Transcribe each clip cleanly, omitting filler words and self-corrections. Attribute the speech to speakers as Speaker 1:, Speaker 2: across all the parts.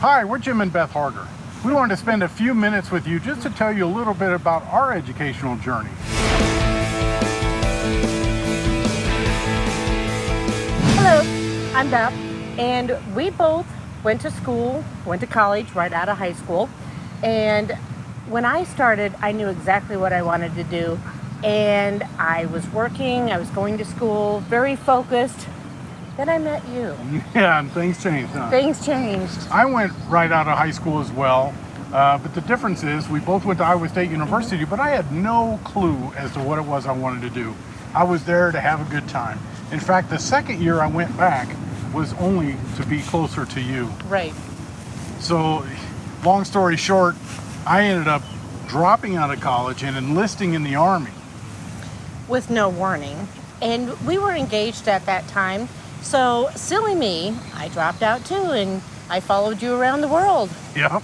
Speaker 1: Hi, we're Jim and Beth Harger. We wanted to spend a few minutes with you just to tell you a little bit about our educational journey.
Speaker 2: Hello, I'm Beth, and we both went to college right out of high school. And when I started, I knew exactly what I wanted to do. And I was working, I was going to school, very focused. Then I met you.
Speaker 1: Yeah, and things changed, huh?
Speaker 2: Things changed.
Speaker 1: I went right out of high school as well, but the difference is we both went to Iowa State University, but I had no clue as to what it was I wanted to do. I was there to have a good time. In fact, the second year I went back was only to be closer to you.
Speaker 2: Right.
Speaker 1: So, long story short, I ended up dropping out of college and enlisting in the Army.
Speaker 2: With no warning. And we were engaged at that time. So, silly me, I dropped out too, and I followed you around the world.
Speaker 1: Yep.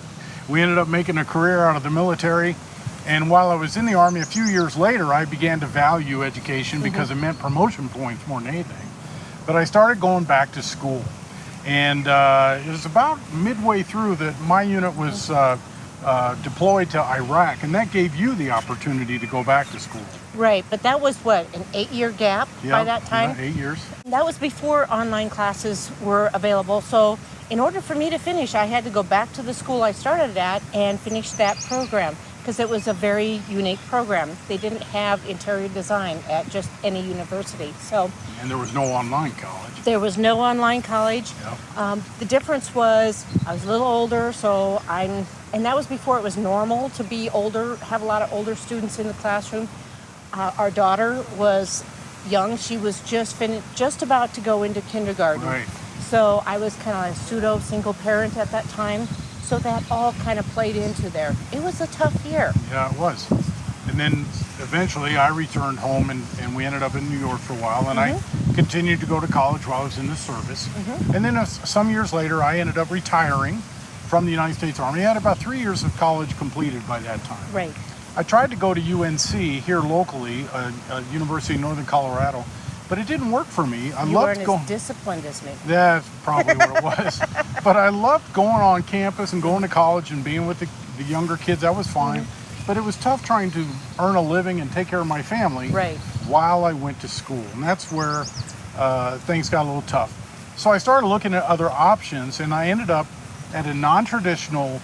Speaker 1: We ended up making a career out of the military. And while I was in the Army, a few years later, I began to value education because it meant promotion points more than anything. But I started going back to school. And it was about midway through that my unit was deployed to Iraq. And that gave you the opportunity to go back to school.
Speaker 2: Right, but that was what, an 8-year gap by that time?
Speaker 1: Yeah, 8 years.
Speaker 2: That was before online classes were available. So in order for me to finish, I had to go back to the school I started at and finish that program because it was a very unique program. They didn't have interior design at just any university.
Speaker 1: And there was no online college.
Speaker 2: There was no online college.
Speaker 1: Yep.
Speaker 2: The difference was I was a little older, and that was before it was normal to be older, have a lot of older students in the classroom. Our daughter was young. She was just about to go into kindergarten.
Speaker 1: Right.
Speaker 2: So I was kind of a pseudo single parent at that time. So that all kind of played into there. It was a tough year.
Speaker 1: Yeah, it was. And then eventually I returned home and we ended up in New York for a while. And I continued to go to college while I was in the service. And then some years later, I ended up retiring from the United States Army. I had about 3 years of college completed by that time.
Speaker 2: Right.
Speaker 1: I tried to go to UNC here locally, a university in northern Colorado, but it didn't work for me.
Speaker 2: You weren't as disciplined as me.
Speaker 1: That's probably what it was. But I loved going on campus and going to college and being with the younger kids. That was fine. But it was tough trying to earn a living and take care of my family while I went to school. And that's where things got a little tough. So I started looking at other options, and I ended up at a non-traditional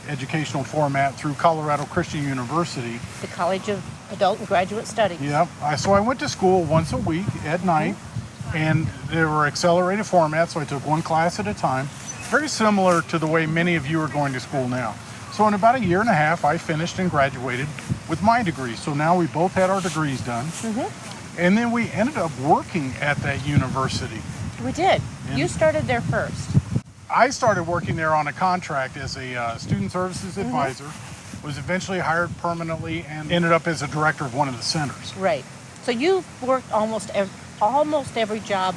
Speaker 1: educational format through Colorado Christian University.
Speaker 2: The College of Adult and Graduate Studies.
Speaker 1: Yep. So I went to school once a week at night, and there were accelerated formats, so I took one class at a time. Very similar to the way many of you are going to school now. So in about a year and a half, I finished and graduated with my degree. So now we both had our degrees done. And then we ended up working at that university.
Speaker 2: We did. You started there first.
Speaker 1: I started working there on a contract as a student services advisor, was eventually hired permanently, and ended up as a director of one of the centers.
Speaker 2: Right. So you worked almost every job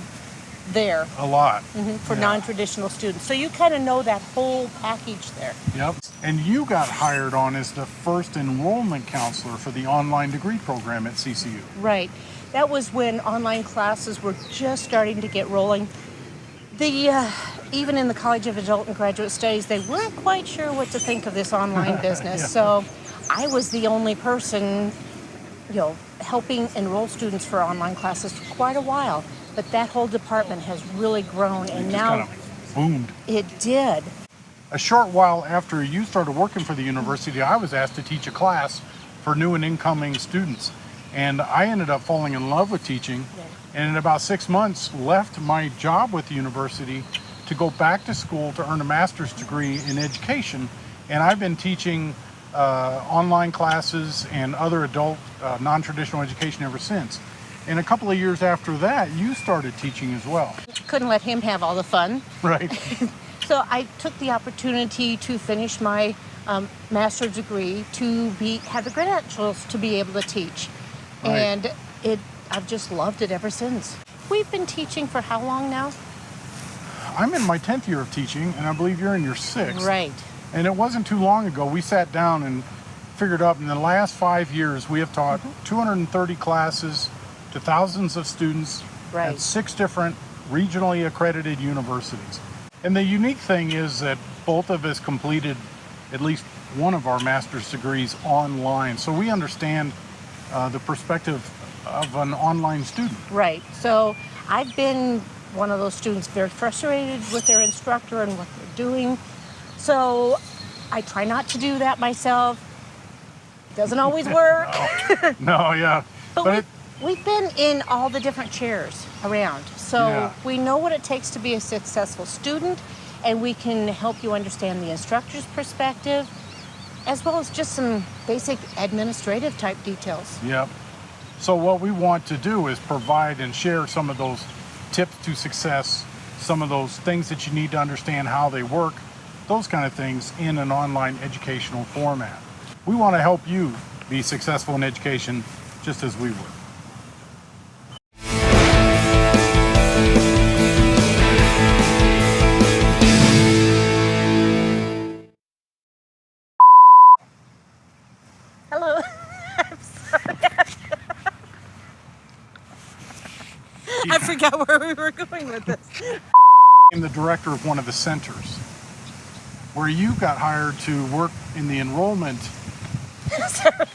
Speaker 2: there.
Speaker 1: A lot.
Speaker 2: For non-traditional students. So you kind of know that whole package there.
Speaker 1: Yep. And you got hired on as the first enrollment counselor for the online degree program at CCU.
Speaker 2: Right. That was when online classes were just starting to get rolling. Even in the College of Adult and Graduate Studies, they weren't quite sure what to think of this online business. So I was the only person, helping enroll students for online classes for quite a while. But that whole department has really grown, and now
Speaker 1: kind of boomed.
Speaker 2: It did.
Speaker 1: A short while after you started working for the university, I was asked to teach a class for new and incoming students. And I ended up falling in love with teaching. And in about 6 months, left my job with the university to go back to school to earn a master's degree in education. And I've been teaching online classes and other adult non-traditional education ever since. And a couple of years after that, you started teaching as well.
Speaker 2: Couldn't let him have all the fun.
Speaker 1: Right.
Speaker 2: So I took the opportunity to finish my master's degree to have the credentials to be able to teach.
Speaker 1: Right.
Speaker 2: And I've just loved it ever since. We've been teaching for how long now?
Speaker 1: I'm in my 10th year of teaching, and I believe you're in your 6th.
Speaker 2: Right.
Speaker 1: And it wasn't too long ago, we sat down and figured out in the last 5 years, we have taught 230 classes to thousands of students at 6 different regionally accredited universities. And the unique thing is that both of us completed at least one of our master's degrees online. So we understand the perspective of an online student.
Speaker 2: Right. So I've been one of those students very frustrated with their instructor and what they're doing. So I try not to do that myself. It doesn't always work.
Speaker 1: No, yeah.
Speaker 2: But we've been in all the different chairs around. So
Speaker 1: Yeah.
Speaker 2: we know what it takes to be a successful student, and we can help you understand the instructor's perspective, as well as just some basic administrative type details.
Speaker 1: Yep. So what we want to do is provide and share some of those tips to success, some of those things that you need to understand how they work, those kind of things in an online educational format. We want to help you be successful in education just as we were.
Speaker 2: Hello. I'm sorry. I forgot where we were going with this.
Speaker 1: I'm the director of one of the centers where you got hired to work in the enrollment.
Speaker 2: Sorry.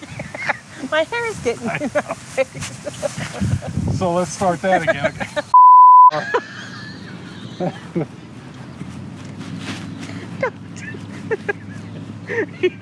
Speaker 2: My hair is getting in my face.
Speaker 1: So let's start that again. Okay.